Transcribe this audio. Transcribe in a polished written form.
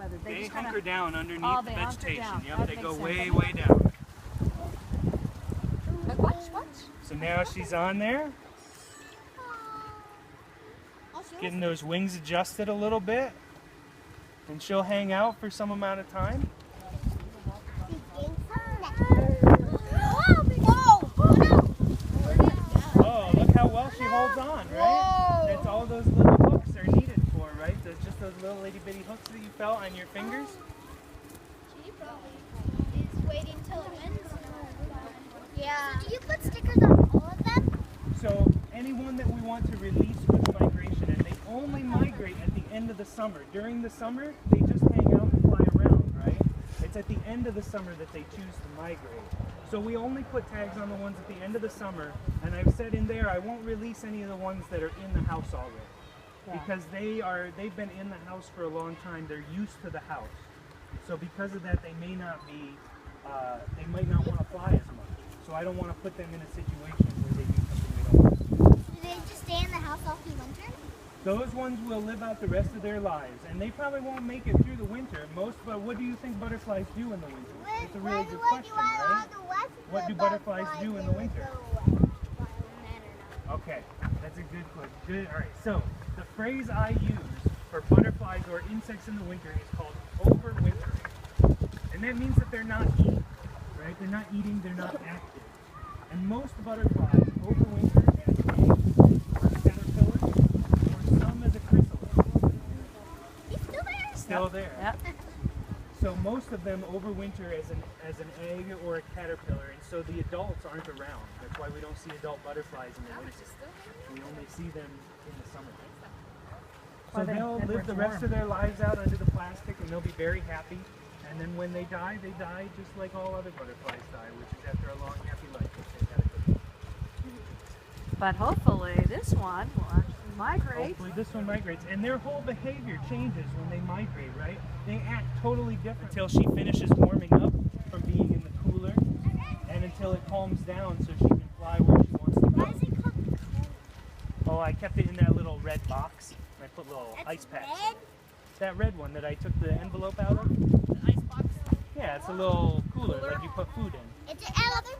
weather. They hunker down underneath the vegetation. Yep, they go way, way down. Look, watch. So now she's on there, getting those wings adjusted a little bit, and she'll hang out for some amount of time. Oh, look how well she holds on, right? That's all those little hooks are needed for, right? Just those little itty bitty hooks that you felt on your fingers. She probably is waiting till it ends. Yeah. So do you put stickers on all of them? So anyone that we want to release for the migration, and they only migrate at the end of the summer. During the summer, they just hang out and fly around, right? It's at the end of the summer that they choose to migrate. So we only put tags on the ones at the end of the summer, and I've said in there I won't release any of the ones that are in the house already. Because they've been in the house for a long time, they're used to the house. So because of that, they might not want to fly as much. So I don't want to put them in a situation where they do something they don't want to do. Do they just stay in the house all through winter? Those ones will live out the rest of their lives, and they probably won't make it through the winter. But what do you think butterflies do in the winter? It's a really good question, right? What do butterflies do in the winter? Okay, that's a good question. Good. All right. So the phrase I use for butterflies or insects in the winter is called overwintering, and that means that they're not eating. Right? They're not eating. They're not active. And most butterflies overwinter as eggs or caterpillars, or some as a chrysalis. He's still there. Still there. Yep. So most of them overwinter as an egg or a caterpillar, and so the adults aren't around. That's why we don't see adult butterflies in the winter. We only see them in the summer. So they'll live the rest of their lives out under the plastic, and they'll be very happy. And then when they die just like all other butterflies die, which is after a long, happy life, which they've had a good. But hopefully this one will actually migrate. Hopefully this one migrates, and their whole behavior changes when they migrate, right? They act totally different until she finishes warming up from being in the cooler, and until it calms down so she can fly where she wants to go. Why is it called? Oh, I kept it in that little red box. I put little ice packs. Red? That red one that I took the envelope out of. The ice box? Yeah, it's a little cooler, like you put food in. It's an elephant.